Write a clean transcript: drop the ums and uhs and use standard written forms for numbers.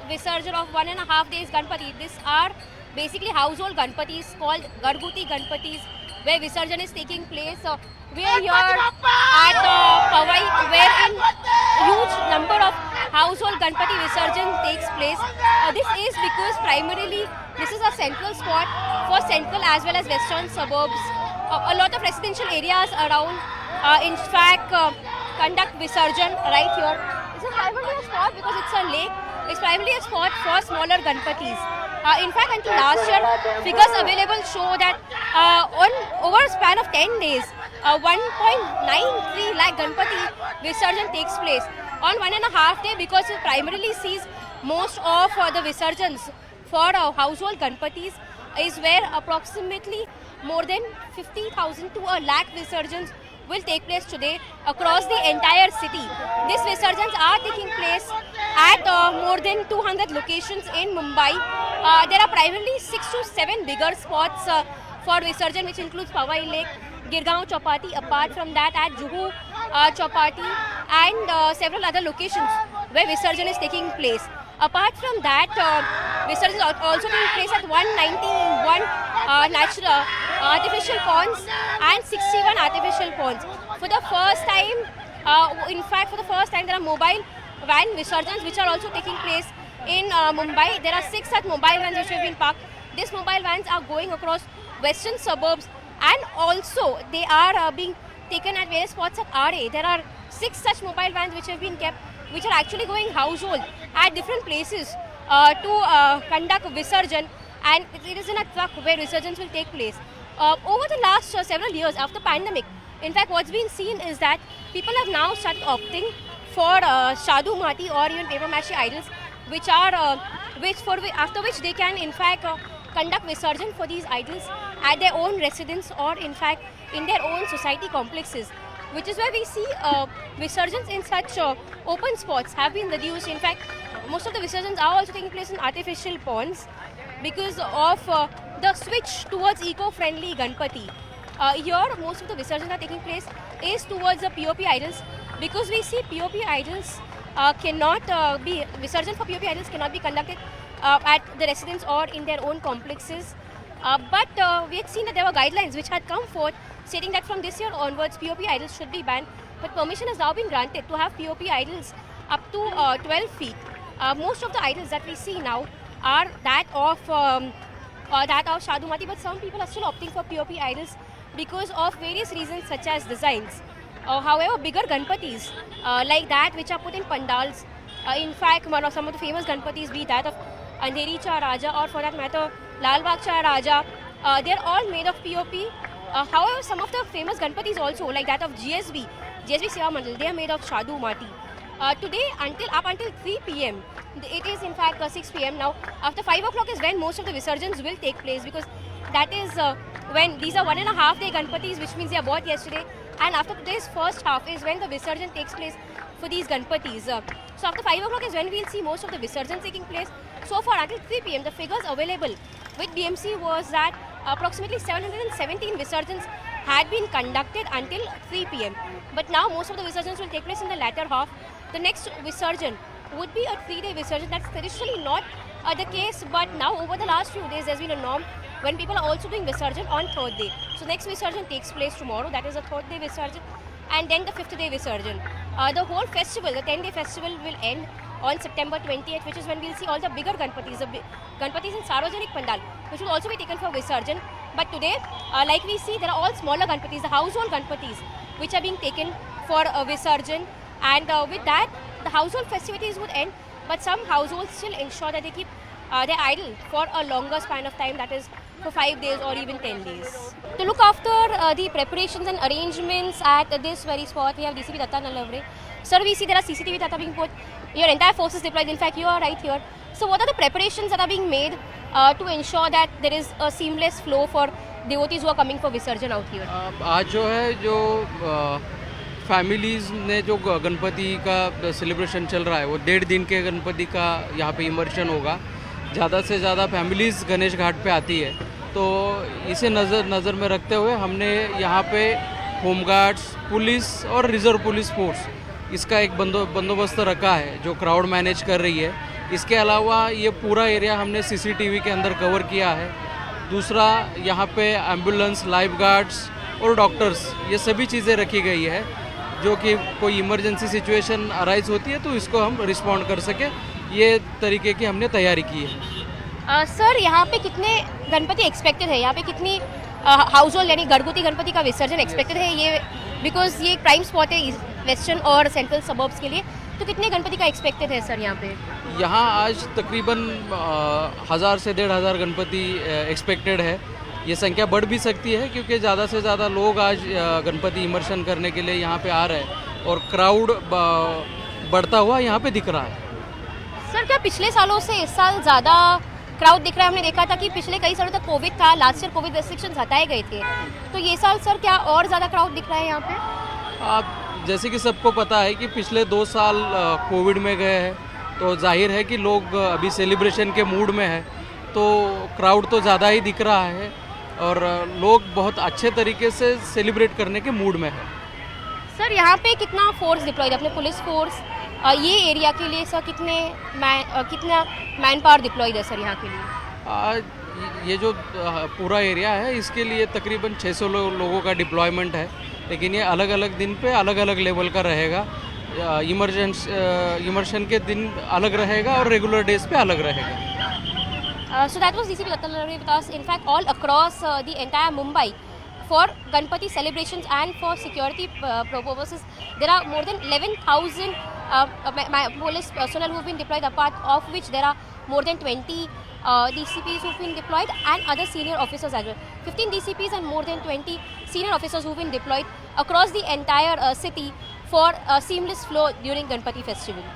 Visarjan of 1.5 days Ganpati. These are basically household Ganpatis called Garguti Ganpatis, where Visarjan is taking place. We are here at Powai, where a huge number of household Ganpati Visarjan takes place. This is because primarily this is a central spot for central as well as western suburbs. A lot of residential areas around, in fact, conduct Visarjan right here. It's a primarily a spot because it's a lake. It's primarily a spot for smaller Ganpatis. In fact, until last year, figures available show that over a span of 10 days, 1.93 lakh Ganpati Visarjan takes place on 1.5 day, because it primarily sees most of the Visarjans for household Ganpatis is where approximately more than 50,000 to a lakh Visarjans will take place today across the entire city. These Visarjans are taking place at more than 200 locations in Mumbai. There are primarily 6 to 7 bigger spots for Visarjan, which includes Powai Lake, Girgaon Chowpatty. Apart from that, at Juhu Chowpatty and several other locations where Visarjan is taking place. Apart from that, Visarjan is also taking place at 191 natural artificial ponds and 61 artificial ponds. For the first time, for the first time, there are mobile van Visarjans which are also taking place in Mumbai. There are 6 such mobile vans which have been parked. These mobile vans are going across western suburbs, and also they are being taken at various spots at RA. There are 6 such mobile vans which have been kept, which are actually going household at different places to conduct Visarjan, and it is in a truck where Visarjans will take place. Over the last several years after pandemic, in fact, what's been seen is that people have now started opting for Shadu Mati or even paper mache idols, which are after which they can in fact conduct Visarjan for these idols at their own residence or in fact in their own society complexes, which is where we see Visarjans in such open spots have been reduced. In fact, most of the Visarjans are also taking place in artificial ponds because of the switch towards eco-friendly Ganpati. Here, most of the Visarjans are taking place is towards the POP idols, because we see POP idols Visarjan for POP idols cannot be conducted at the residence or in their own complexes. But we had seen that there were guidelines which had come forth stating that from this year onwards POP idols should be banned, but permission has now been granted to have POP idols up to 12 feet. Most of the idols that we see now are that of Shadu Mati, but some people are still opting for POP idols because of various reasons such as designs. However, bigger Ganpatis like that which are put in pandals, in fact some of the famous Ganpatis, be that of Andheri Cha Raja or for that matter Lal Bagh Cha Raja, they are all made of POP. However, some of the famous Ganpatis also, like that of GSB Seva Mandal, they are made of Shadu Mati. Today up until 3 p.m. it is in fact 6 p.m. now. After 5 o'clock is when most of the Visarjans will take place, because that is when these are 1.5 day Ganpatis, which means they are bought yesterday, and after today's first half is when the Visarjan takes place for these Ganpatis. So after 5 o'clock is when we will see most of the Visarjans taking place. So far until 3 p.m. the figures available with BMC was that approximately 717 Visarjans had been conducted until 3 p.m. But now most of the Visarjans will take place in the latter half. The next Visarjan would be a 3-day Visarjan. That's traditionally not the case, but now over the last few days there's been a norm when people are also doing Visarjan on 3rd day. So next Visarjan takes place tomorrow, that is a 3rd day Visarjan, and then the 5th day Visarjan. The whole festival, the 10-day festival will end on September 20th, which is when we'll see all the bigger Ganpatis, the Ganpatis in Sarvajanik Pandal, which will also be taken for Visarjan. But today, like we see, there are all smaller Ganpatis, the household Ganpatis, which are being taken for Visarjan. And with that, the household festivities would end, but some households still ensure that they keep their idol for a longer span of time, that is for 5 days or even 10 days. To look after the preparations and arrangements at this very spot, we have DCP Datta Nalavre. Sir, we see there are CCTV that are being put, your entire force is deployed, in fact you are right here. So what are the preparations that are being made to ensure that there is a seamless flow for devotees who are coming for Visarjan out here? आज जो families ने जो गणपति का celebration चल रहा है वो 1.5 दिन के गणपति का यहाँ पे इमर्शन होगा। ज़्यादा से ज़्यादा फैमिलीज़ गणेश घाट पे आती है, तो इसे नज़र में रखते हुए हमने यहाँ पे होमगार्ड्स, पुलिस और रिज़र्व पुलिस फोर्स इसका एक बंदोबस्त रखा है जो क्राउड मैनेज कर रही है। इसके अलावा ये पूरा एरिया हमने सीसीटीवी के अंदर कवर किया है। दूसरा, यहाँ पे एम्बुलेंस, लाइफ गार्ड्स और डॉक्टर्स, ये सभी चीज़ें रखी गई है जो कि कोई इमरजेंसी सिचुएशन अराइज होती है तो इसको हम रिस्पॉन्ड कर सके, ये तरीके की हमने तैयारी की है। सर यहाँ पे कितने गणपति एक्सपेक्टेड है, यहाँ पे कितनी हाउस होल्ड यानी घरगुती गणपति का विसर्जन एक्सपेक्टेड है, ये बिकॉज ये प्राइम स्पॉट है वेस्टर्न और सेंट्रल सबर्ब्स के लिए, तो कितने गणपति का एक्सपेक्टेड है सर यहाँ पे? यहाँ आज तकरीबन 1000 से 1500 गणपति एक्सपेक्टेड है। ये संख्या बढ़ भी सकती है क्योंकि ज़्यादा से ज़्यादा लोग आज गणपति इमर्शन करने के लिए यहाँ पे आ रहे हैं और क्राउड बढ़ता हुआ यहाँ पे दिख रहा है। सर क्या पिछले सालों से इस साल ज़्यादा क्राउड दिख रहा है? हमने देखा था कि पिछले कई सालों तक कोविड था, लास्ट ईयर कोविड रेस्ट्रिक्शंस हटाए गए थे, तो ये साल सर क्या और ज़्यादा क्राउड दिख रहा है यहाँ पे? आप जैसे कि सबको पता है कि पिछले 2 साल कोविड में गए हैं, तो जाहिर है कि लोग अभी सेलिब्रेशन के मूड में है, तो क्राउड तो ज़्यादा ही दिख रहा है और लोग बहुत अच्छे तरीके से सेलिब्रेट करने के मूड में है। सर यहाँ पे कितना फोर्स डिप्लॉयड है, अपने पुलिस फोर्स ये एरिया के लिए सर कितना मैन पावर डिप्लॉयड है सर यहाँ के लिए? ये जो पूरा एरिया है इसके लिए तकरीबन 600 लोगों का डिप्लॉयमेंट है, लेकिन ये अलग अलग दिन पे अलग अलग लेवल का रहेगा। इमर्शन के दिन अलग रहेगा और रेगुलर डेज पे अलग रहेगा। So that was DCP Rattan Lavade with us. In fact, all across the entire Mumbai, for Ganpati celebrations and for security purposes, there are more than 11,000 police personnel who have been deployed, apart of which there are more than 20 DCPs who have been deployed and other senior officers as well. 15 DCPs and more than 20 senior officers who have been deployed across the entire city for a seamless flow during Ganpati festival.